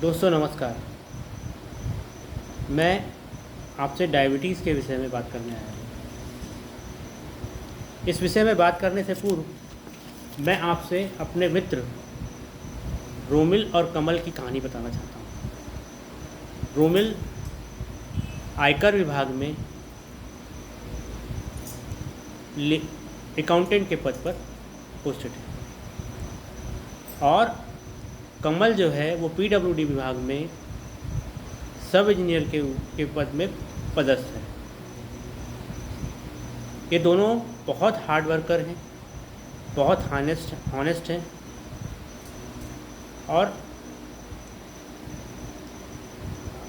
दोस्तों नमस्कार। मैं आपसे डायबिटीज़ के विषय में बात करने आया हूँ। इस विषय में बात करने से पूर्व मैं आपसे अपने मित्र रोमिल और कमल की कहानी बताना चाहता हूँ। रोमिल आयकर विभाग में अकाउंटेंट के पद पर पोस्टेड है और कमल जो है वो पीडब्ल्यूडी विभाग में सब इंजीनियर के पद में पदस्थ है। ये दोनों बहुत हार्ड वर्कर हैं, बहुत हॉनेस्ट हैं और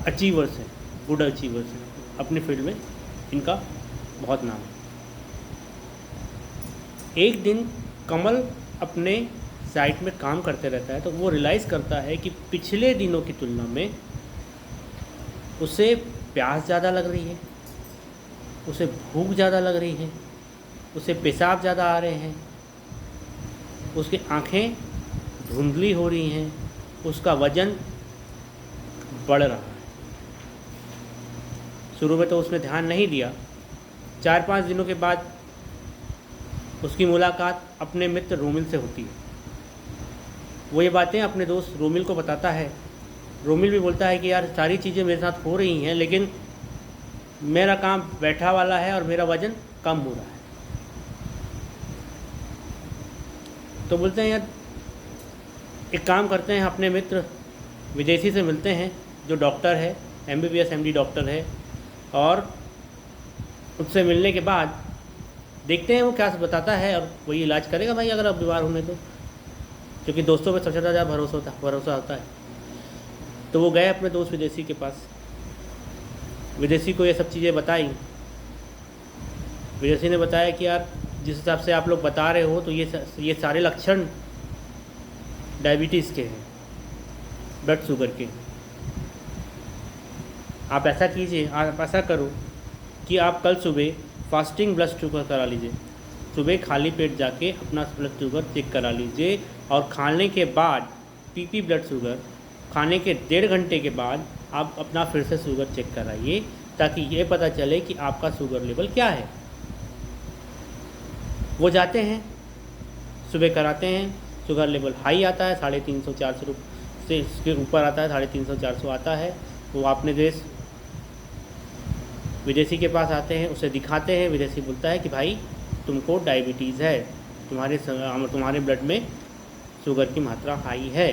अचीवर्स हैं, गुड अचीवर्स हैं। अपनी फील्ड में इनका बहुत नाम है। एक दिन कमल अपने साइट में काम करते रहता है तो वो रियलाइज़ करता है कि पिछले दिनों की तुलना में उसे प्यास ज़्यादा लग रही है, उसे भूख ज़्यादा लग रही है, उसे पेशाब ज़्यादा आ रहे हैं, उसकी आँखें धुंधली हो रही हैं, उसका वज़न बढ़ रहा है। शुरू में तो उसने ध्यान नहीं दिया। 4-5 दिनों के बाद उसकी मुलाकात अपने मित्र रोमिल से होती है। वो ये बातें अपने दोस्त रोमिल को बताता है। रोमिल भी बोलता है कि यार सारी चीज़ें मेरे साथ हो रही हैं लेकिन मेरा काम बैठा वाला है और मेरा वज़न कम हो रहा है। तो बोलते हैं यार एक काम करते हैं, अपने मित्र विदेशी से मिलते हैं जो डॉक्टर है, MBBS MD डॉक्टर है, और उससे मिलने के बाद देखते हैं वो क्या बताता है और वही इलाज करेगा भाई, अगर आप बीमार होने तो, क्योंकि दोस्तों पे सबसे ज़्यादा भरोसा होता है। तो वो गए अपने दोस्त विदेशी के पास। विदेशी को ये सब चीज़ें बताई। विदेशी ने बताया कि यार जिस हिसाब से आप लोग बता रहे हो तो ये सारे लक्षण डायबिटीज़ के हैं, ब्लड शुगर के। आप ऐसा कीजिए, आप ऐसा करो कि आप कल सुबह फास्टिंग ब्लड शुगर करा लीजिए। सुबह खाली पेट जाके अपना ब्लड शुगर चेक करा लीजिए और खाने के बाद PP ब्लड शुगर, खाने के 1.5 घंटे के बाद आप अपना फिर से शुगर चेक कराइए ताकि ये पता चले कि आपका शुगर लेवल क्या है। वो जाते हैं, सुबह कराते हैं, शुगर लेवल हाई आता है, 350-400 से इसके ऊपर आता है, 350-400 आता है। वो अपने देश विदेशी के पास आते हैं, उसे दिखाते हैं। विदेशी बोलता है कि भाई तुमको डायबिटीज़ है, तुम्हारे ब्लड में शुगर की मात्रा हाई है।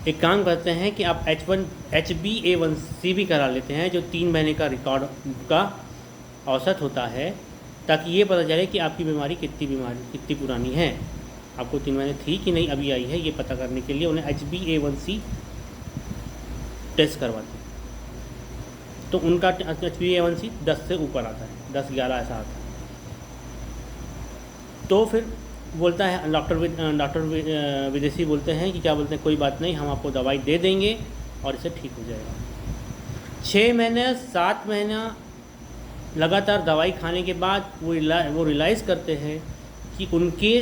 एक काम करते हैं कि आप HbA1c भी करा लेते हैं, जो 3 महीने का रिकॉर्ड का औसत होता है, ताकि ये पता चले कि आपकी बीमारी कितनी पुरानी है। आपको 3 महीने थी कि नहीं अभी आई है, ये पता करने के लिए उन्हें HbA1c टेस्ट करवाते हैं। तो उनका HbA1c 10 से ऊपर आता है, 10-11 ऐसा आता है। तो फिर बोलता है डॉक्टर विदेशी बोलते हैं कि क्या बोलते हैं, कोई बात नहीं, हम आपको दवाई दे देंगे और इसे ठीक हो जाएगा। 6 महीने 7 महीना लगातार दवाई खाने के बाद वो रियलाइज़ करते हैं कि उनके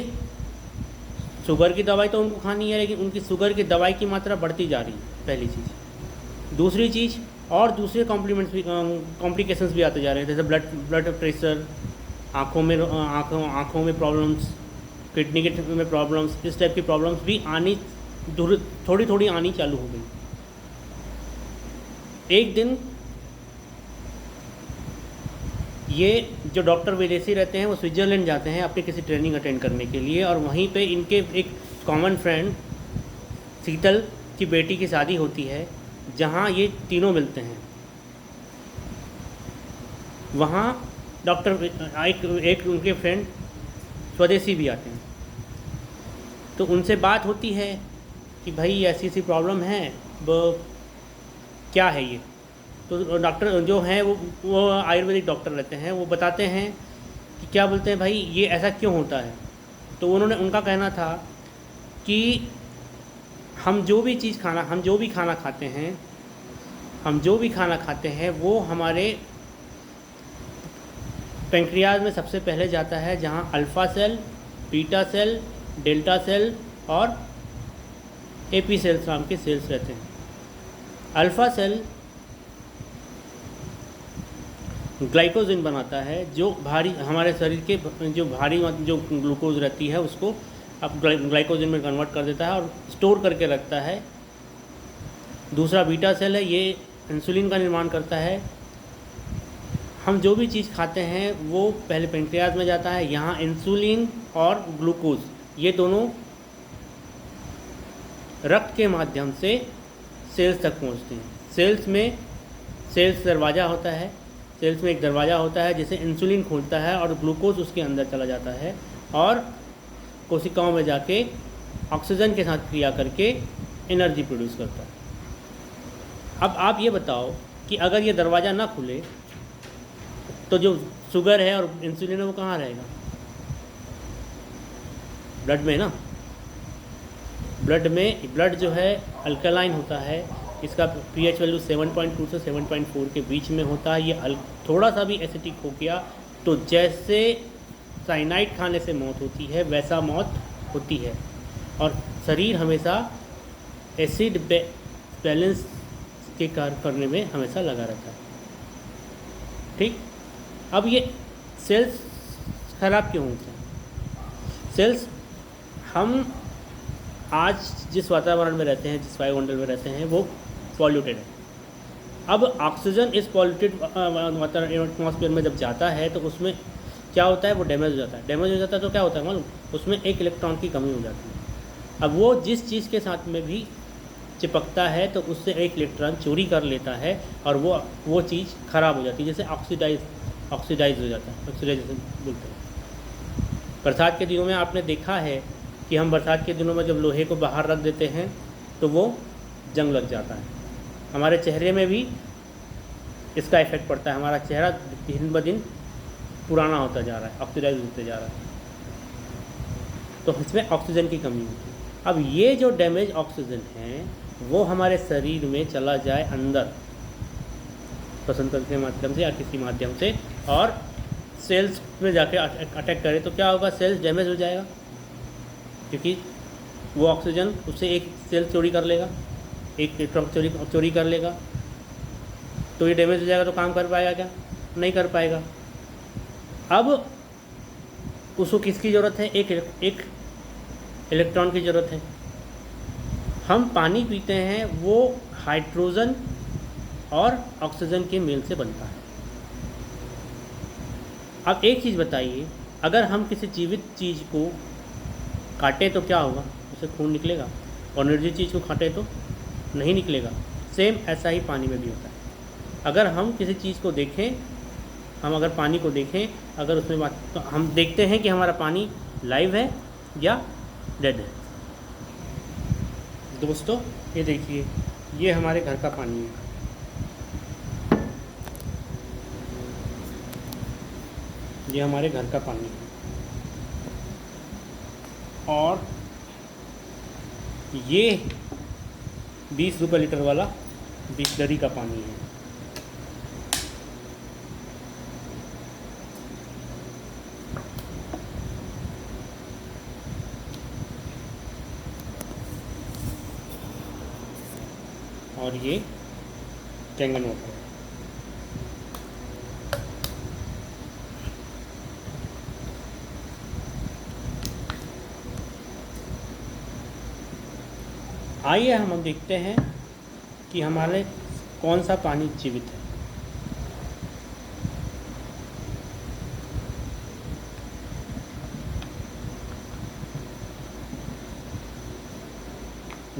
शुगर की दवाई तो उनको खानी है, लेकिन उनकी शुगर की दवाई की मात्रा बढ़ती जा रही है, पहली चीज़। दूसरी चीज़, और दूसरे कॉम्प्लिकेशंस भी आते जा रहे हैं, जैसे ब्लड प्रेशर, आँखों में प्रॉब्लम्स, किडनी के में प्रॉब्लम्स, इस टाइप की प्रॉब्लम्स भी थोड़ी आनी चालू हो गई। एक दिन ये जो डॉक्टर विदेशी रहते हैं वो स्विट्ज़रलैंड जाते हैं अपनी किसी ट्रेनिंग अटेंड करने के लिए, और वहीं पे इनके एक कॉमन फ्रेंड शीतल की बेटी की शादी होती है, जहाँ ये तीनों मिलते हैं। वहाँ डॉक्टर एक उनके फ्रेंड स्वदेशी भी आते हैं। तो उनसे बात होती है कि भाई ऐसी प्रॉब्लम है, वो क्या है ये। तो डॉक्टर जो हैं वो आयुर्वेदिक डॉक्टर रहते हैं, वो बताते हैं कि क्या बोलते हैं भाई ये ऐसा क्यों होता है। तो उनका कहना था कि हम जो भी खाना खाते हैं वो हमारे पेंक्रियाज में सबसे पहले जाता है, जहाँ alpha cell, beta cell, delta cell और एपी सेल्स नाम के सेल्स रहते हैं। अल्फ़ा सेल ग्लाइकोजन बनाता है, जो भारी हमारे शरीर के जो भारी जो ग्लूकोज रहती है उसको अब ग्लाइकोजन में कन्वर्ट कर देता है और स्टोर करके रखता है। दूसरा बीटा सेल है, ये इंसुलिन का निर्माण करता है। हम जो भी चीज़ खाते हैं वो पहले पेंक्रियाज में जाता है, यहाँ इंसुलिन और ग्लूकोज ये दोनों रक्त के माध्यम से सेल्स तक पहुँचते हैं। सेल्स दरवाज़ा होता है, सेल्स में एक दरवाज़ा होता है जिसे इंसुलिन खोलता है और ग्लूकोज उसके अंदर चला जाता है और कोशिकाओं में जाके ऑक्सीजन के साथ क्रिया करके एनर्जी प्रोड्यूस करता है। अब आप ये बताओ कि अगर ये दरवाज़ा ना खुले तो जो शुगर है और इंसुलिन है वो कहाँ रहेगा? ब्लड में ना। ब्लड जो है अल्कलाइन होता है, इसका पीएच वैल्यू 7.2 से 7.4 के बीच में होता है। ये थोड़ा सा भी एसिडिक हो गया तो जैसे साइनाइड खाने से मौत होती है वैसा मौत होती है। और शरीर हमेशा एसिड बैलेंस के कार्य करने में हमेशा लगा रहता है। ठीक, अब ये सेल्स खराब क्यों होते हैं? सेल्स हम आज जिस वातावरण में रहते हैं, जिस वायुमंडल में रहते हैं वो पॉल्यूटेड है। अब ऑक्सीजन इस पॉल्यूटेड वातावरण एटमॉस्फेयर में जब जाता है तो उसमें क्या होता है, वो डैमेज हो जाता है। डैमेज हो जाता है तो क्या होता है मालूम? उसमें एक इलेक्ट्रॉन की कमी हो जाती है। अब वो जिस चीज़ के साथ में भी चिपकता है तो उससे एक इलेक्ट्रॉन चोरी कर लेता है और वो चीज़ ख़राब हो जाती है, जैसे ऑक्सीडाइज हो जाता है, ऑक्सीडाइजेशन बोलते हैं। बरसात के दिनों में आपने देखा है कि हम बरसात के दिनों में जब लोहे को बाहर रख देते हैं तो वो जंग लग जाता है। हमारे चेहरे में भी इसका इफेक्ट पड़ता है। हमारा चेहरा दिन ब दिन पुराना होता जा रहा है, ऑक्सीडाइज होते जा रहा है, तो इसमें ऑक्सीजन की कमी होती है। अब ये जो डैमेज ऑक्सीजन है वो हमारे शरीर में चला जाए अंदर श्वसन तंत्र के माध्यम से या किसी माध्यम से और सेल्स में जाके अटैक करे तो क्या होगा? सेल्स डैमेज हो जाएगा, क्योंकि वो ऑक्सीजन उससे एक सेल चोरी कर लेगा, एक इलेक्ट्रॉन चोरी कर लेगा, तो ये डैमेज हो जाएगा। तो काम कर पाएगा क्या? नहीं कर पाएगा। अब उसको किसकी ज़रूरत है? एक इलेक्ट्रॉन की ज़रूरत है। हम पानी पीते हैं वो हाइड्रोजन और ऑक्सीजन के मेल से बनता है। अब एक चीज़ बताइए, अगर हम किसी जीवित चीज़ को काटे तो क्या होगा? उसे खून निकलेगा, और निर्जीव चीज़ को काटे तो नहीं निकलेगा। सेम ऐसा ही पानी में भी होता है। अगर हम किसी चीज़ को देखें, हम अगर पानी को देखें, अगर उसमें बात तो हम देखते हैं कि हमारा पानी लाइव है या डेड है। दोस्तों ये देखिए, ये हमारे घर का पानी है। ये हमारे घर का पानी है और ये 20 रुपये लीटर वाला बिसलरी का पानी है। और ये कैंगन वाटर है। आइए हम देखते हैं कि हमारे कौन सा पानी जीवित है।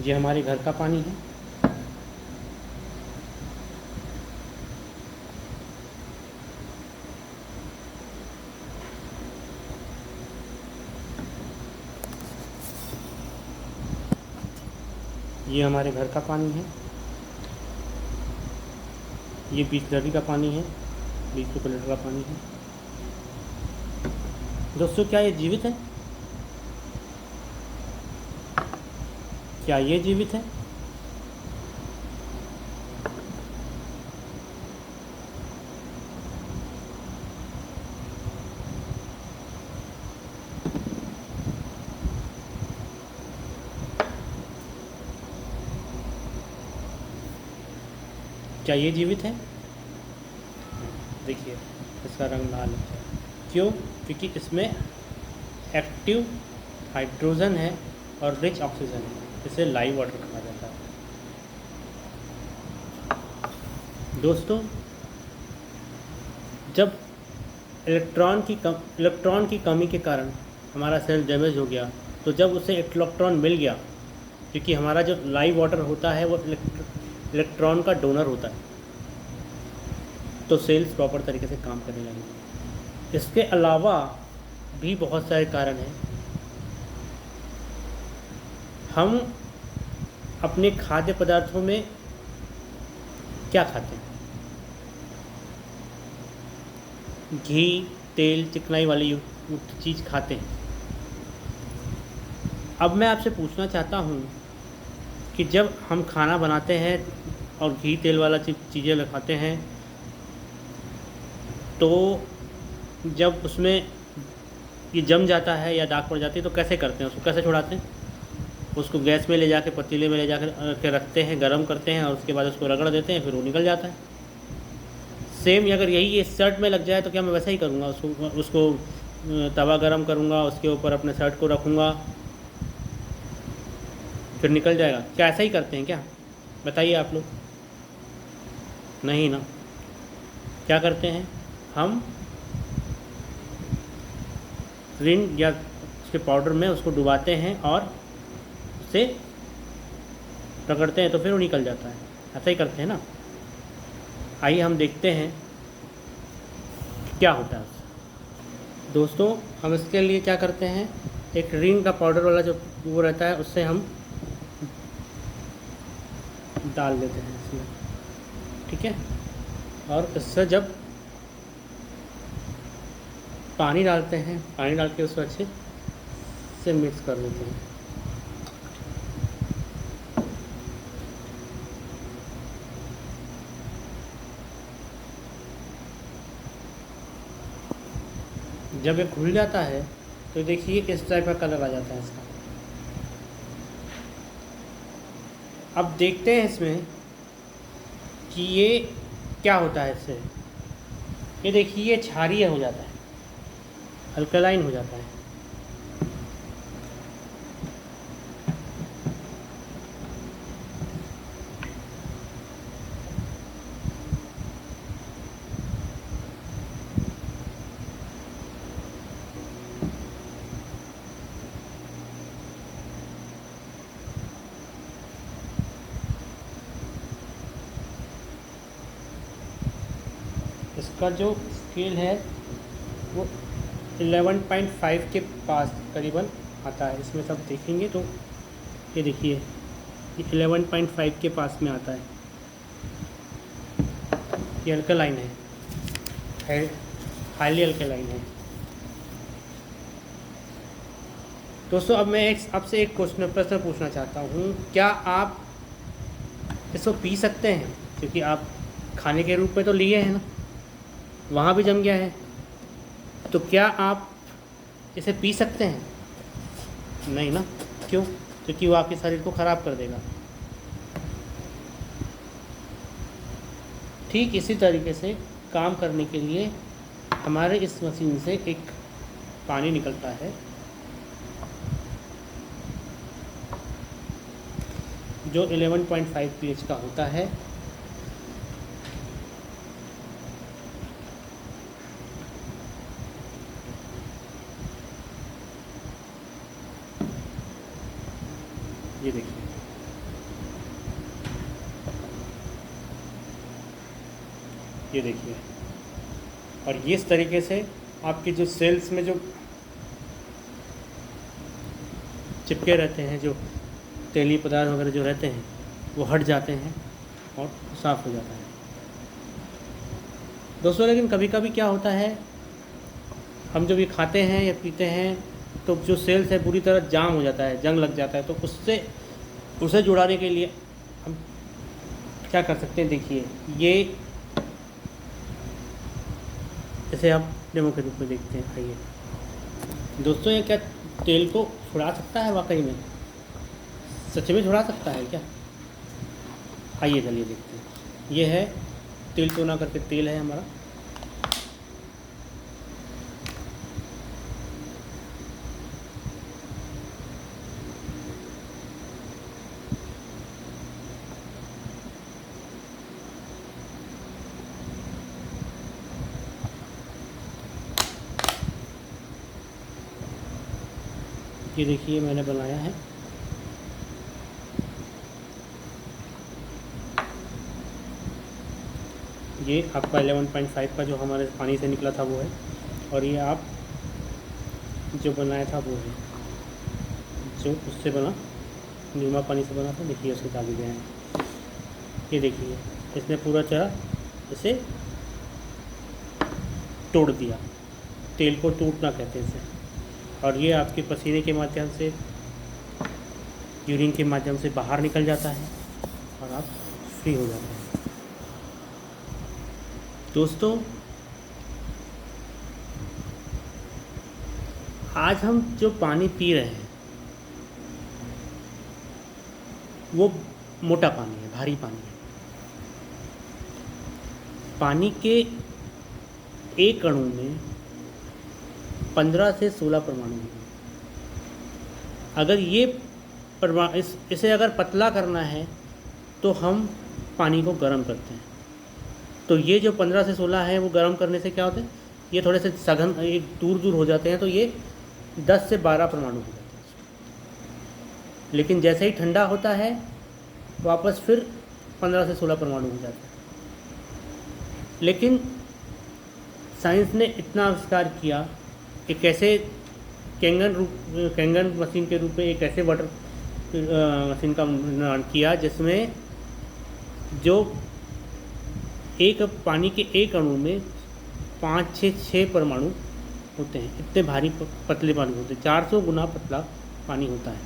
ये हमारे घर का पानी है। ये हमारे घर का पानी है। ये बिसलरी का पानी है, 20 रुपये लीटर का पानी है। दोस्तों क्या ये जीवित है? क्या ये जीवित है? क्या ये जीवित है? देखिए इसका रंग लाल है। क्यों? क्योंकि इसमें एक्टिव हाइड्रोजन है और रिच ऑक्सीजन है, इसे लाइव वाटर कहा जाता है। दोस्तों, जब इलेक्ट्रॉन की कमी के कारण हमारा सेल डैमेज हो गया, तो जब उसे इलेक्ट्रॉन मिल गया, क्योंकि हमारा जो लाइव वाटर होता है वो इलेक्ट्रॉन का डोनर होता है, तो सेल्स प्रॉपर तरीके से काम करने लगे। इसके अलावा भी बहुत सारे कारण हैं। हम अपने खाद्य पदार्थों में क्या खाते हैं? घी, तेल, चिकनाई वाली युक्त चीज़ खाते हैं। अब मैं आपसे पूछना चाहता हूँ कि जब हम खाना बनाते हैं और घी तेल वाला चीज़ें लगाते हैं, तो जब उसमें ये जम जाता है या दाग पड़ जाती है तो कैसे करते हैं? उसको कैसे छुड़ाते हैं? उसको गैस में ले जाके, पतीले में ले जाकर रखते हैं, गरम करते हैं और उसके बाद उसको रगड़ देते हैं, फिर वो निकल जाता है। सेम अगर यही ये शर्ट में लग जाए तो क्या मैं वैसा ही करूँगा? उसको तवा गरम करूँगा, उसके ऊपर अपने शर्ट को रखूँगा, फिर निकल जाएगा। क्या ऐसा ही करते हैं क्या? बताइए आप लोग। नहीं ना। क्या करते हैं? हम रिन या उसके पाउडर में उसको डुबाते हैं और उसे रगड़ते हैं, तो फिर वो निकल जाता है। ऐसा ही करते हैं ना। आइए हम देखते हैं क्या होता है उससे। दोस्तों, हम इसके लिए क्या करते हैं, एक रिन का पाउडर वाला जो वो रहता है, उससे हम डाल देते हैं इसमें, ठीक है। और इससे जब पानी डालते हैं, पानी डाल के उसको अच्छे से मिक्स कर लेते हैं। जब ये घुल जाता है तो देखिए इस टाइप का कलर आ जाता है इसका। अब देखते हैं इसमें कि ये क्या होता है इससे। ये देखिए ये क्षारीय हो जाता है, अल्कलाइन हो जाता है। इसका जो स्केल है वो 11.5 के पास करीबन आता है। इसमें सब देखेंगे तो ये देखिए ये 11.5 के पास में आता है। ये अल्कलाइन है, हाईली अल्कलाइन है। दोस्तों, अब मैं आपसे एक प्रश्न पूछना चाहता हूँ। क्या आप इसको पी सकते हैं? क्योंकि आप खाने के रूप में तो लिए हैं ना, वहाँ भी जम गया है, तो क्या आप इसे पी सकते हैं? नहीं ना। क्यों? क्योंकि वो आपके शरीर को ख़राब कर देगा। ठीक इसी तरीके से काम करने के लिए हमारे इस मशीन से एक पानी निकलता है जो 11.5 pH का होता है। ये देखिए, ये देखिए। और ये इस तरीके से आपके जो सेल्स में जो चिपके रहते हैं, जो तेलीय पदार्थ वगैरह जो रहते हैं, वो हट जाते हैं और साफ़ हो जाता है। दोस्तों, लेकिन कभी कभी क्या होता है, हम जब ये खाते हैं या पीते हैं तो जो सेल्स है पूरी तरह जाम हो जाता है, जंग लग जाता है। तो उसे जुड़ाने के लिए हम क्या कर सकते हैं? देखिए, ये इसे आप डेमो के रूप में देखते हैं। आइए दोस्तों, ये क्या तेल को छुड़ा सकता है? वाकई में सच में छुड़ा सकता है क्या? आइए चलिए देखते हैं। ये है तिल चूना करके तेल है हमारा। ये देखिए मैंने बनाया है। ये आपका 11.5 का जो हमारे पानी से निकला था वो है, और ये आप जो बनाया था वो है जो उससे बना, नीमा पानी से बना था। देखिए उसके डाल गए हैं। ये देखिए इसने पूरा तरह इसे तोड़ दिया। तेल को टूटना कहते हैं इसे। और ये आपके पसीने के माध्यम से, यूरिन के माध्यम से बाहर निकल जाता है और आप फ्री हो जाते हैं। दोस्तों, आज हम जो पानी पी रहे हैं वो मोटा पानी है, भारी पानी है। पानी के एक अणु में 15 से 16 परमाणु हैं। अगर ये इसे अगर पतला करना है तो हम पानी को गर्म करते हैं। तो ये जो 15 से 16 है वो गर्म करने से क्या होता है, ये थोड़े से सघन एक दूर दूर हो जाते हैं, तो ये 10 से 12 परमाणु हो जाते हैं। लेकिन जैसे ही ठंडा होता है वापस फिर 15 से 16 परमाणु हो जाते हैं। लेकिन साइंस ने इतना आविष्कार किया कि कैसे कैंगन मशीन के रूप में एक ऐसे वाटर मशीन का निर्माण किया जिसमें जो एक पानी के एक अणु में 5 से 6 परमाणु होते हैं। इतने भारी पतले पानी होते हैं, 400 गुना पतला पानी होता है।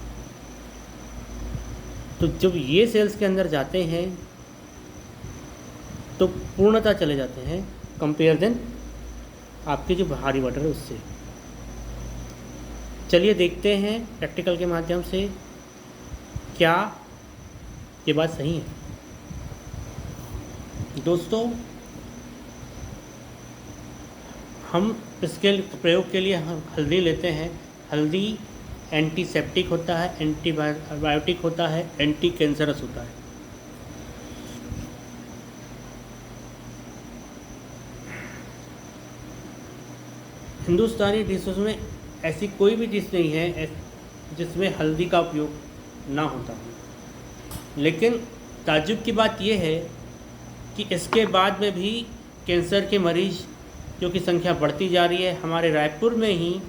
तो जब ये सेल्स के अंदर जाते हैं तो पूर्णतः चले जाते हैं कंपेयर देन आपके जो भारी वाटर है उससे। चलिए देखते हैं प्रैक्टिकल के माध्यम से क्या ये बात सही है। दोस्तों, हम इसके प्रयोग के लिए हम हल्दी लेते हैं। हल्दी एंटीसेप्टिक होता है, एंटीबायोटिक होता है, एंटी कैंसरस होता है। हिंदुस्तानी डिशेस में ऐसी कोई भी डिश नहीं है जिसमें हल्दी का उपयोग ना होता हो। लेकिन ताज्जुब की बात यह है कि इसके बाद में भी कैंसर के मरीज़ जो की संख्या बढ़ती जा रही है। हमारे रायपुर में ही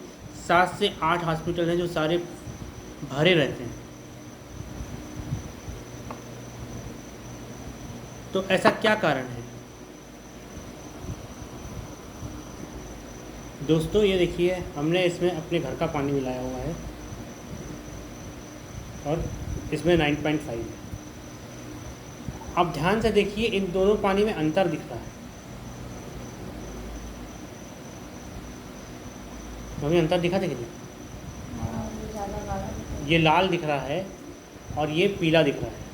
7 से 8 हॉस्पिटल हैं जो सारे भरे रहते हैं। तो ऐसा क्या कारण है? दोस्तों, ये देखिए हमने इसमें अपने घर का पानी मिलाया हुआ है और इसमें 9.5 है। अब ध्यान से देखिए, इन दोनों पानी में अंतर दिख रहा है। मम्मी अंतर दिखा दे कि नहीं? ये लाल दिख रहा है और ये पीला दिख रहा है।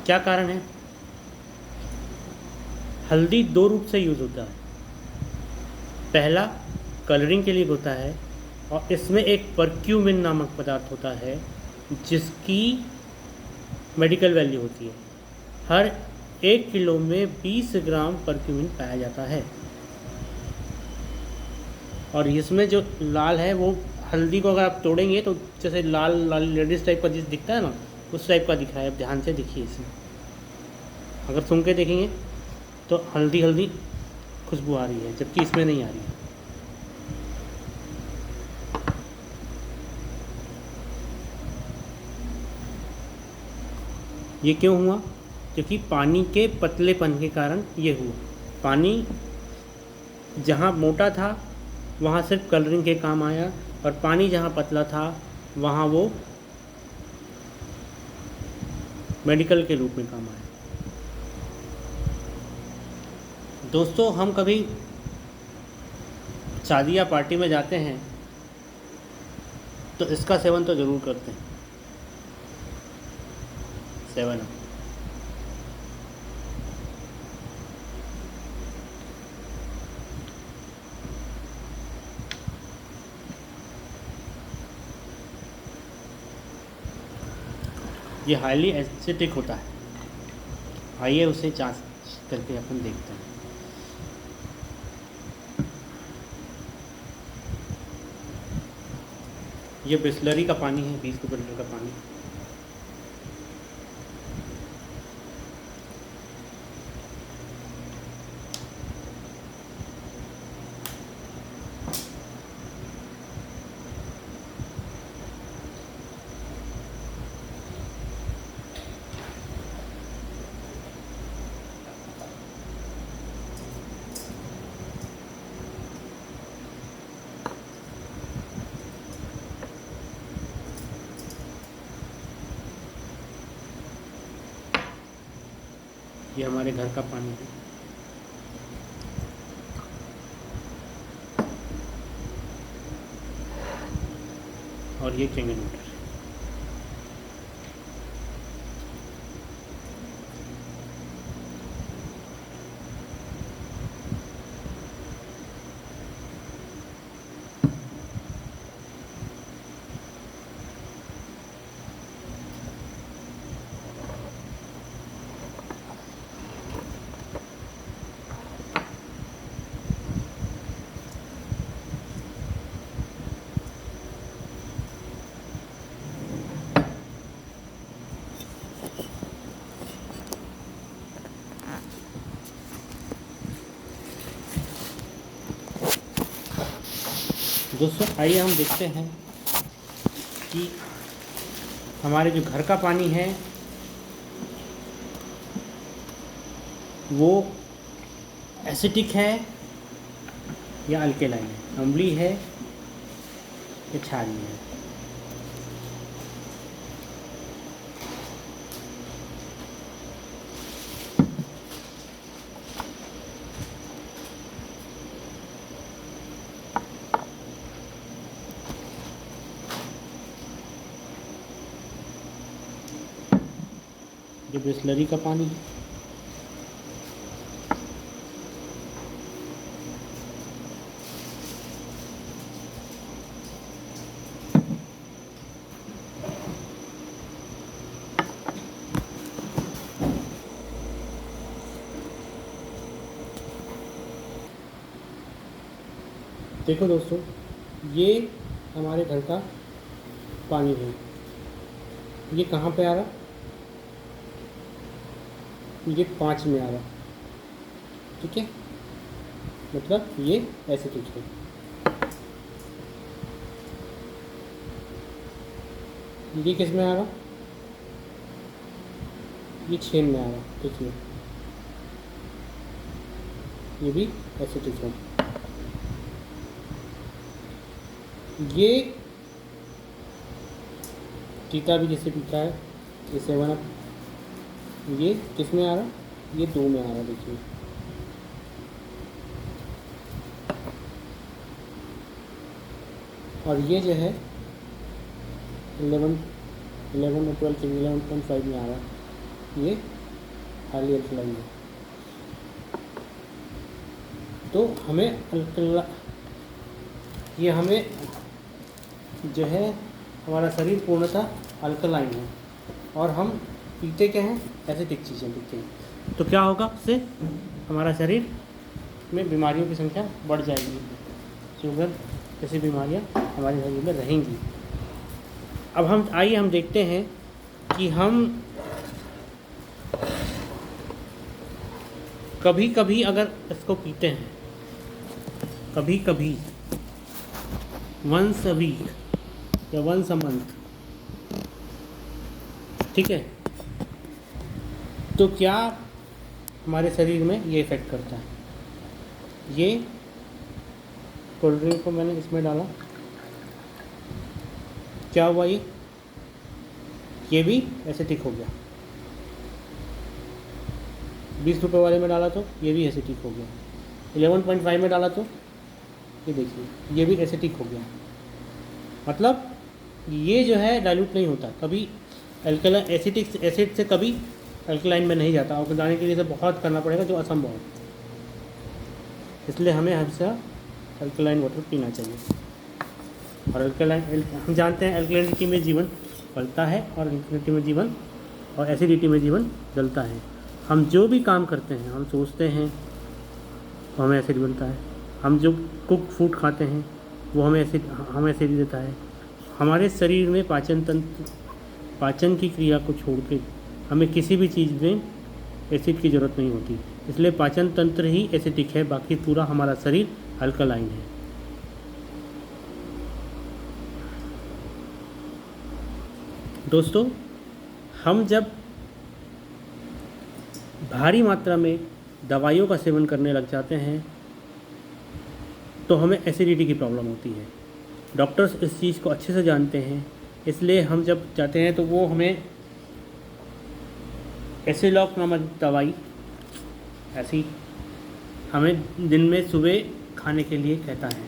क्या कारण है? हल्दी 2 रूप से यूज़ होता है। पहला कलरिंग के लिए होता है और इसमें एक परक्यूमिन नामक पदार्थ होता है जिसकी मेडिकल वैल्यू होती है। हर 1 किलो में 20 ग्राम परक्यूमिन पाया जाता है। और इसमें जो लाल है वो हल्दी को अगर आप तोड़ेंगे तो जैसे लाल लाल लेडीज टाइप का जिस दिखता है ना, उस टाइप का दिख रहा है। अब ध्यान से देखिए इसमें, अगर सुन के देखेंगे तो हल्दी हल्दी खुशबू आ रही है, जबकि इसमें नहीं आ रही है। ये क्यों हुआ? क्योंकि पानी के पतलेपन के कारण ये हुआ। पानी जहाँ मोटा था वहाँ सिर्फ कलरिंग के काम आया, और पानी जहाँ पतला था वहाँ वो मेडिकल के रूप में काम आया। दोस्तों, हम कभी शादी या पार्टी में जाते हैं तो इसका सेवन तो ज़रूर करते हैं, 7 अप। ये हाईली एसिडिक होता है। आइए उसे जांच करके अपन देखते हैं। ये बिस्लरी का पानी है, 20 रुपये लीटर का पानी। ये हमारे घर का पानी है। और ये किंगन वाटर। दोस्तों आइए हम देखते हैं कि हमारे जो घर का पानी है वो एसिडिक है या अल्केलाइन है, अम्लीय है या क्षारीय है। ये बिस्लरी का पानी है। देखो दोस्तों, ये हमारे घर का पानी है। ये कहाँ पे आ रहा? ये 5 में आ रहा, ठीक है, मतलब ये एसिडिक है। ये किस में आ रहा? ये 6 में आ रहा, देखिए ये भी एसिडिक है। ये टीका भी जैसे पीता है, ये 7 अप, ये किस में आ रहा? ये 2 में आ रहा, देखिए। और ये जो है 11 और 12 के 11.5 में आ रहा, ये हाईली अल्कलाइन है। तो हमें ये हमें जो है हमारा शरीर पूर्णतः अल्कलाइन है और हम पीते क्या हैं? एसिडिक चीज़ें पीते हैं। तो क्या होगा उससे? हमारा शरीर में बीमारियों की संख्या बढ़ जाएगी, शुगर जैसी बीमारियां हमारे शरीर में रहेंगी। अब हम देखते हैं कि हम कभी कभी अगर इसको पीते हैं, कभी कभी वंस अ वीक या वंस अ मंथ, ठीक है, तो क्या हमारे शरीर में ये इफ़ेक्ट करता है? ये कोल्ड ड्रिंक को मैंने इसमें डाला, क्या हुआ? ये भी एसिडिक हो गया। 20 रुपये वाले में डाला तो ये भी एसिडिक हो गया। 11.5 में डाला तो ये देखिए ये भी एसिडिक हो गया। मतलब ये जो है डाइल्यूट नहीं होता, कभी अल्कलाइन एसिड से कभी अल्कलाइन में नहीं जाता, और जाने के लिए तो बहुत करना पड़ेगा, जो असंभव है। इसलिए हमें हमेशा अल्कलाइन वाटर पीना चाहिए। और अल्कलाइन हम जानते हैं अल्कलाइनिटी में जीवन फलता है और अल्कलाइनिटी में जीवन और एसिडिटी में जीवन जलता है। हम जो भी काम करते हैं, हम सोचते हैं, तो हमें एसिड मिलता है। हम जो कुक फूड खाते हैं वो हमें एसिड देता है। हमारे शरीर में पाचन की क्रिया को छोड़ के हमें किसी भी चीज़ में एसिड की ज़रूरत नहीं होती, इसलिए पाचन तंत्र ही एसिडिक है, बाकी पूरा हमारा शरीर अल्कलाइन है। दोस्तों, हम जब भारी मात्रा में दवाइयों का सेवन करने लग जाते हैं तो हमें एसिडिटी की प्रॉब्लम होती है। डॉक्टर्स इस चीज़ को अच्छे से जानते हैं, इसलिए हम जब जाते हैं तो वो हमें एसिलॉक नामक दवाई ऐसी हमें दिन में सुबह खाने के लिए कहता है,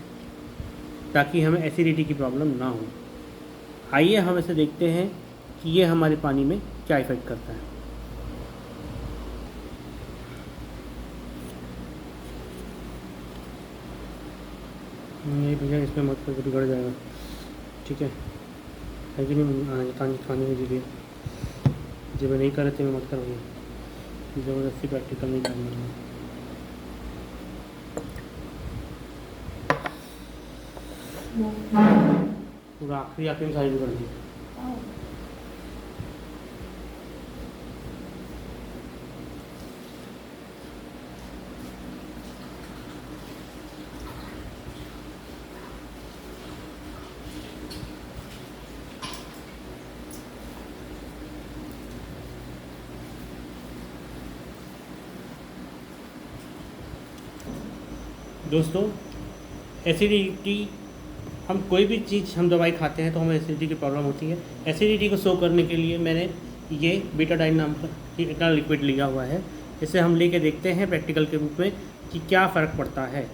ताकि हमें एसिडिटी की प्रॉब्लम ना हो। आइए हम इसे देखते हैं कि ये हमारे पानी में क्या इफ़ेक्ट करता है। नहीं भैया, इसमें मत कर, बिगड़ जाएगा, ठीक है कि नहीं? खाने में दीजिए, जब नहीं कर रहे थे मैं मत कर भैया, ज़बरदस्ती प्रैक्टिकल नहीं करना। पूरा आखिरी साइड कर दी। दोस्तों, एसिडिटी, हम कोई भी चीज़ हम दवाई खाते हैं तो हमें एसिडिटी की प्रॉब्लम होती है। एसिडिटी को सो करने के लिए मैंने ये बीटाडाइन नाम का लिक्विड लिया हुआ है। इसे हम लेके देखते हैं प्रैक्टिकल के रूप में कि क्या फ़र्क पड़ता है।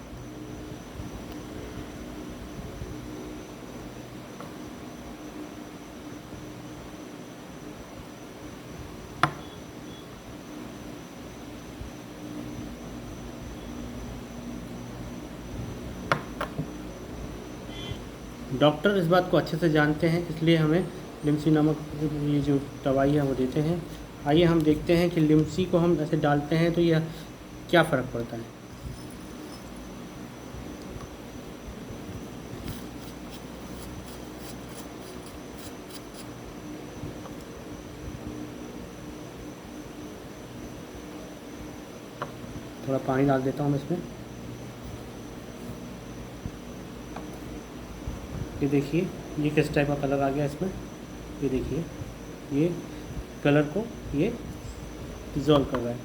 डॉक्टर इस बात को अच्छे से जानते हैं, इसलिए हमें लिम्सी नामक ये जो दवाई है वो देते हैं। आइए हम देखते हैं कि लिम्सी को हम ऐसे डालते हैं तो यह क्या फ़र्क पड़ता है। थोड़ा पानी डाल देता हूँ मैं इसमें। ये देखिए, ये किस टाइप का कलर आ गया इसमें। ये देखिए, ये कलर को ये डिज़ोल्व कर रहा है।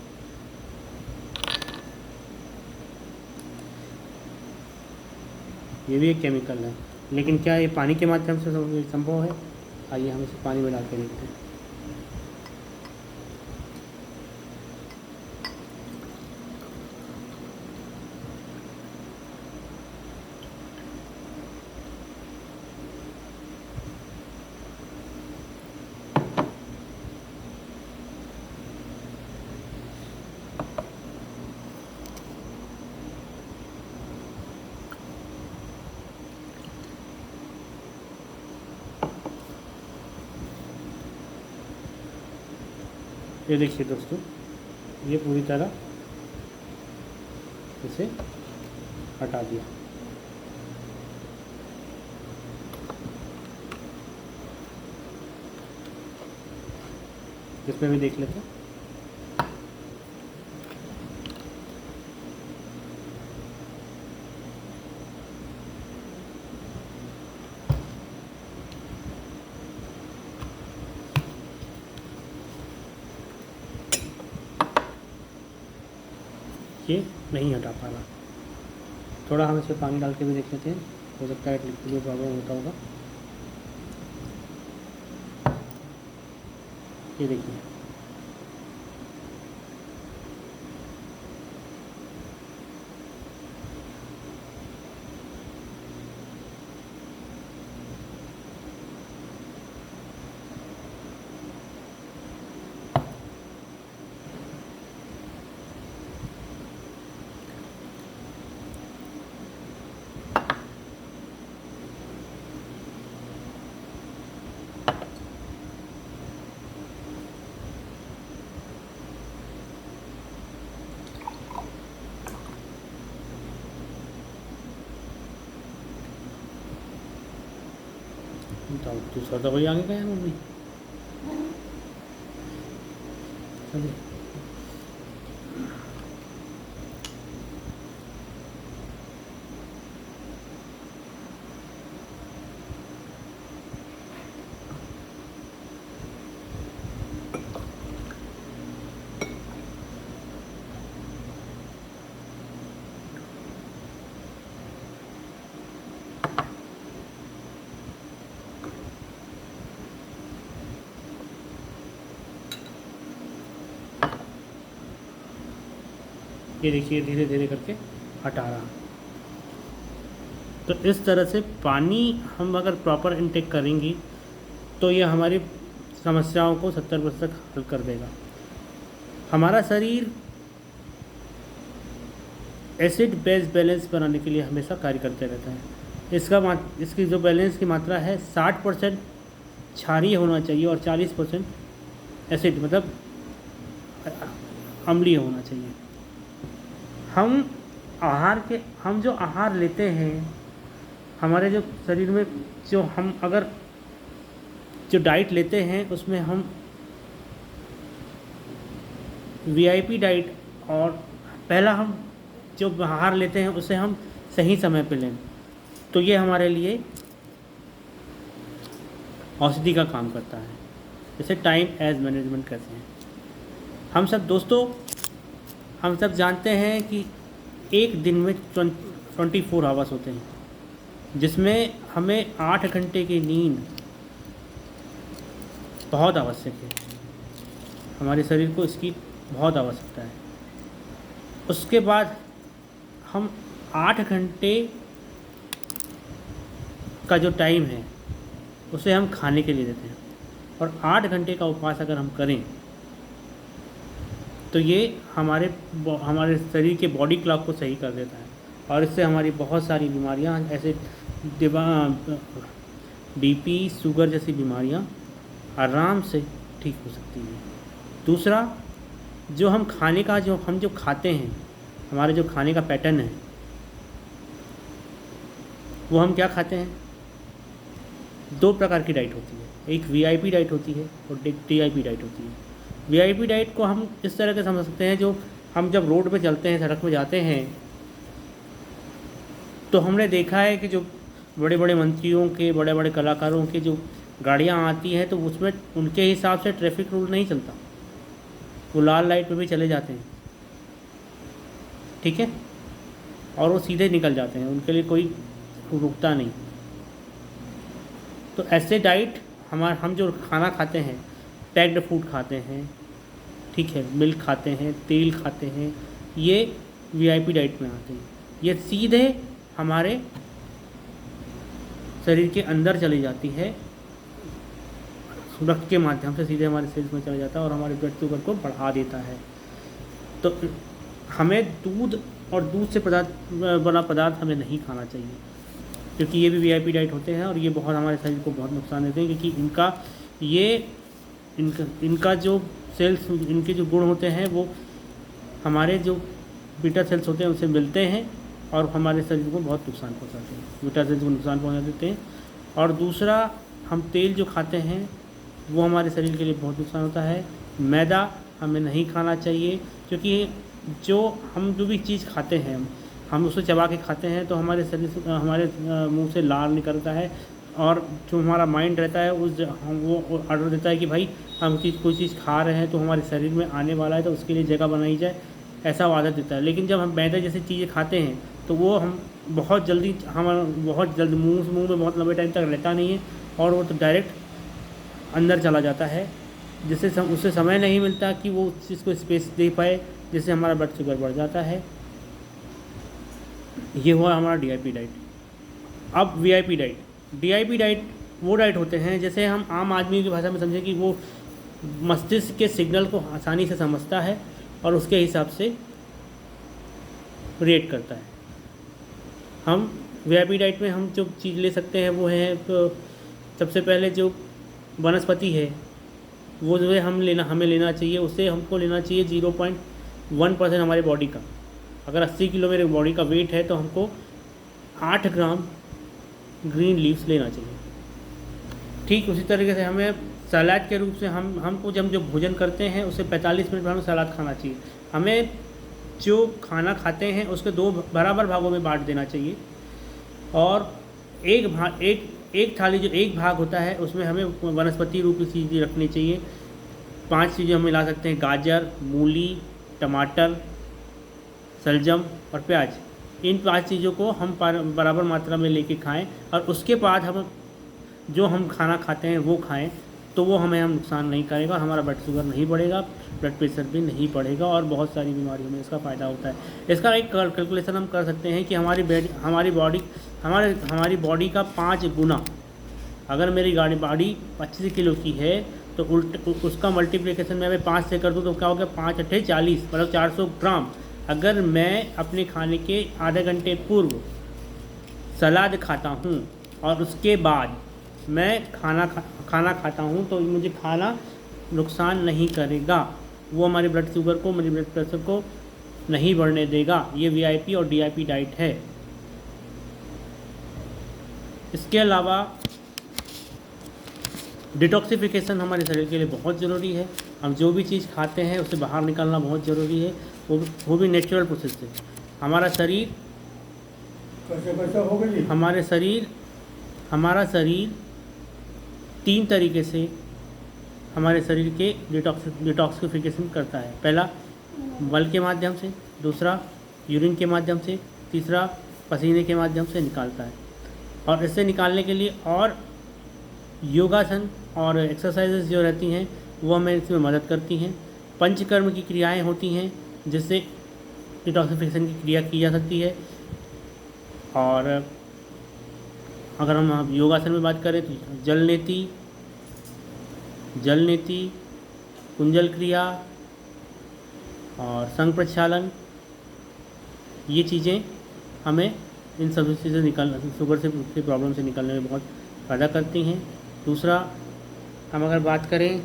ये भी एक केमिकल है, लेकिन क्या ये पानी के माध्यम से संभव है? आइए हम इसे पानी में डाल के देखते हैं। ये देखिए दोस्तों, ये पूरी तरह इसे हटा दिया। इसमें भी देख लेते हैं। ये नहीं हटा पा रहा। थोड़ा हम इसमें पानी डाल के भी देख लेते हैं, हो सकता है लिक्विड में प्रॉब्लम होता होगा। ये देखिए, दूसरा दवाई आगे का यार मम्मी। अरे ये देखिए धीरे धीरे करके हटा रहा। तो इस तरह से पानी हम अगर प्रॉपर इनटेक करेंगी तो ये हमारी समस्याओं को 70% तक हल कर देगा। हमारा शरीर एसिड बेस बैलेंस बनाने के लिए हमेशा कार्य करते रहता है। इसकी जो बैलेंस की मात्रा है 60% क्षारीय होना चाहिए और 40% एसिड मतलब अम्लीय होना चाहिए। हम जो आहार लेते हैं, हमारे जो शरीर में जो हम अगर जो डाइट लेते हैं उसमें हम वीआईपी डाइट और पहला हम जो आहार लेते हैं उसे हम सही समय पे लें तो ये हमारे लिए औषधि का काम करता है। जैसे टाइम एज मैनेजमेंट कहते हैं। हम सब जानते हैं कि एक दिन में 24 आवर्स होते हैं, जिसमें हमें 8 घंटे की नींद बहुत आवश्यक है। हमारे शरीर को इसकी बहुत आवश्यकता है। उसके बाद हम 8 घंटे का जो टाइम है उसे हम खाने के लिए देते हैं, और 8 घंटे का उपवास अगर हम करें तो ये हमारे शरीर के बॉडी क्लॉक को सही कर देता है, और इससे हमारी बहुत सारी बीमारियां ऐसे बीपी शुगर जैसी बीमारियां आराम से ठीक हो सकती हैं। दूसरा, जो हम खाते हैं, हमारे जो खाने का पैटर्न है वो हम क्या खाते हैं। 2 प्रकार की डाइट होती है, एक वीआईपी डाइट होती है और एक टीआईपी डाइट होती है। वीआईपी डाइट को हम इस तरह के समझ सकते हैं, जो हम जब रोड पे चलते हैं, सड़क में जाते हैं, तो हमने देखा है कि जो बड़े बड़े मंत्रियों के, बड़े बड़े कलाकारों के जो गाड़ियाँ आती हैं तो उसमें उनके हिसाब से ट्रैफिक रूल नहीं चलता। वो लाल लाइट पे भी चले जाते हैं, ठीक है, और वो सीधे निकल जाते हैं, उनके लिए कोई रुकता नहीं। तो ऐसे डाइट हम जो खाना खाते हैं, पैक्ड फूड खाते हैं, ठीक है, मिल्क खाते हैं, तेल खाते हैं, ये वीआईपी डाइट में आते हैं। ये सीधे हमारे शरीर के अंदर चली जाती है, रक्त के माध्यम से सीधे हमारे शरीर में चला जाता है और हमारे ब्लड शुगर को बढ़ा देता है। तो हमें दूध और दूध से बना पदार्थ हमें नहीं खाना चाहिए, क्योंकि ये भी वीआईपी डाइट होते हैं और ये बहुत हमारे शरीर को बहुत नुकसान देते हैं, क्योंकि इनका जो सेल्स, इनके जो गुण होते हैं वो हमारे जो बीटा सेल्स होते हैं उनसे मिलते हैं और हमारे शरीर को बहुत नुकसान पहुंचाते हैं, बीटा सेल्स को नुकसान पहुंचा देते हैं। और दूसरा, हम तेल जो खाते हैं वो हमारे शरीर के लिए बहुत नुकसान होता है। मैदा हमें नहीं खाना चाहिए, क्योंकि जो भी चीज़ खाते हैं हम उसे चबा के खाते हैं तो हमारे हमारे मुंह से लार निकलता है, और जो हमारा माइंड रहता है वो ऑर्डर देता है कि भाई हम कोई चीज़ खा रहे हैं तो हमारे शरीर में आने वाला है तो उसके लिए जगह बनाई जाए, ऐसा आदत देता है। लेकिन जब हम मैदा जैसी चीज़ें खाते हैं तो वो हम बहुत जल्द मुंह में बहुत लंबे टाइम तक रहता नहीं है, और वो तो डायरेक्ट अंदर चला जाता है, जिससे उससे समय नहीं मिलता कि वो उस चीज़ को स्पेस दे पाए, जिससे हमारा ब्लड शुगर बढ़ जाता है। ये हुआ हमारा डीआईपी डाइट। अब वीआईपी डाइट, डीआईपी डाइट वो डाइट होते हैं, जैसे हम आम आदमी की भाषा में समझें कि वो मस्तिष्क के सिग्नल को आसानी से समझता है और उसके हिसाब से रिएक्ट करता है। हम वीआईपी डाइट में हम जो चीज़ ले सकते हैं वो है, तो सबसे पहले जो वनस्पति है वो जो है हमें लेना चाहिए, उससे हमको लेना चाहिए 0.1% हमारे बॉडी का। अगर 80 किलो मेरे बॉडी का वेट है तो हमको 8 ग्राम ग्रीन लीव्स लेना चाहिए, ठीक उसी तरीके से हमें सलाद के रूप से हमको जब जो भोजन करते हैं उससे 45 मिनट में हमें सलाद खाना चाहिए। हमें जो खाना खाते हैं उसके 2 बराबर भागों में बांट देना चाहिए, और एक थाली जो एक भाग होता है उसमें हमें वनस्पति रूपी चीज़ें रखनी चाहिए। 5 चीज़ें हम मिला सकते हैं: गाजर, मूली, टमाटर, शलजम और प्याज। इन 5 चीज़ों को हम बराबर मात्रा में लेके खाएं, और उसके बाद हम खाना खाते हैं वो खाएं, तो वो हमें नुकसान नहीं करेगा, हमारा ब्लड शुगर नहीं बढ़ेगा, ब्लड प्रेशर भी नहीं बढ़ेगा, और बहुत सारी बीमारियों में इसका फ़ायदा होता है। इसका एक कैलकुलेशन हम कर सकते हैं कि हमारी बॉडी का 5 गुना, अगर मेरी बॉडी 25 किलो की है तो उसका मल्टीप्लिकेशन मैं 5 से कर दूँ तो क्या हो गया, 5 × 8 = 40, मतलब 400 ग्राम। अगर मैं अपने खाने के आधे घंटे पूर्व सलाद खाता हूँ और उसके बाद मैं खाना खाता हूँ तो मुझे खाना नुकसान नहीं करेगा, वो हमारे ब्लड शुगर को, मेरे ब्लड प्रेशर को नहीं बढ़ने देगा। ये VIP और DIP डाइट है। इसके अलावा डिटॉक्सिफिकेशन हमारे शरीर के लिए बहुत ज़रूरी है। हम जो भी चीज़ खाते हैं उसे बाहर निकालना बहुत ज़रूरी है, वो भी नेचुरल प्रोसेस से। हमारा शरीर हमारा शरीर 3 तरीके से हमारे शरीर के डिटॉक्सिफिकेशन करता है। पहला मल के माध्यम से, दूसरा यूरिन के माध्यम से, तीसरा पसीने के माध्यम से निकालता है। और इससे निकालने के लिए और योगासन और एक्सरसाइजेस जो रहती हैं वो हमें इसमें मदद करती हैं। पंचकर्म की क्रियाएं होती हैं जिससे डिटॉक्सिफिकेशन की क्रिया की जा सकती है। और अगर हम योगासन में बात करें तो जल नीति, कुंजल क्रिया और संघ प्रक्षालन, ये चीज़ें हमें इन सभी चीज़ें शुगर से प्रॉब्लम से निकलने में बहुत फ़ायदा करती हैं। दूसरा, हम अगर बात करें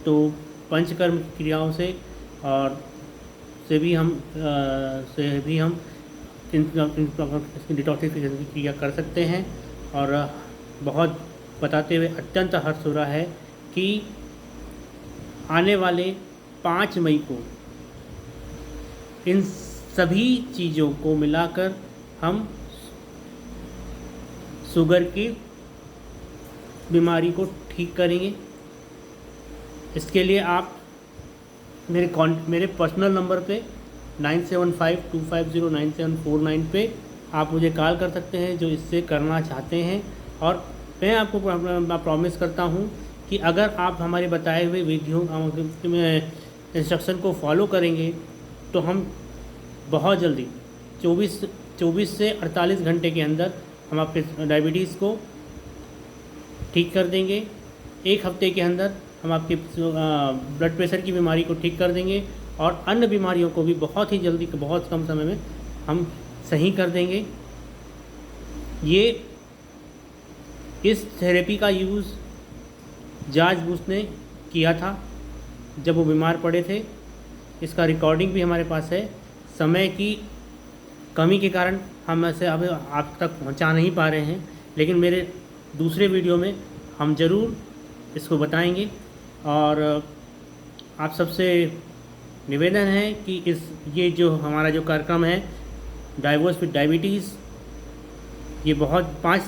तो पंचकर्म की क्रियाओं से से भी हम इसकी डिटॉक्सिफिकेशन की क्रिया कर सकते हैं। और बहुत बताते हुए अत्यंत हर्ष हो रहा है कि आने वाले 5 मई को इन सभी चीज़ों को मिलाकर हम शुगर की बीमारी को ठीक करेंगे। इसके लिए आप मेरे पर्सनल नंबर पे 9752509749 पे आप मुझे कॉल कर सकते हैं जो इससे करना चाहते हैं। और मैं आपको प्रॉमिस करता हूँ कि अगर आप हमारे बताए हुए विधियों इंस्ट्रक्शन को फॉलो करेंगे तो हम बहुत जल्दी 24 से 48 घंटे के अंदर हम आपके डायबिटीज़ को ठीक कर देंगे। 1 हफ्ते के अंदर हम आपके ब्लड प्रेशर की बीमारी को ठीक कर देंगे, और अन्य बीमारियों को भी बहुत ही जल्दी, बहुत कम समय में हम सही कर देंगे। इस थेरेपी का यूज़ जॉर्ज बुश ने किया था जब वो बीमार पड़े थे। इसका रिकॉर्डिंग भी हमारे पास है। समय की कमी के कारण हम ऐसे अब आप तक पहुंचा नहीं पा रहे हैं, लेकिन मेरे दूसरे वीडियो में हम ज़रूर इसको बताएंगे। और आप सबसे निवेदन है कि ये जो हमारा जो कार्यक्रम है डाइवोर्स विद डायबिटीज़, ये 5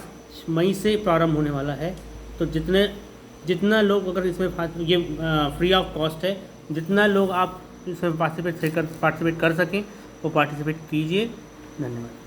मई से प्रारंभ होने वाला है। तो जितना लोग अगर इसमें ये फ्री ऑफ कॉस्ट है, जितना लोग आप इसमें पार्टिसिपेट कर सकें वो पार्टिसिपेट कीजिए। धन्यवाद।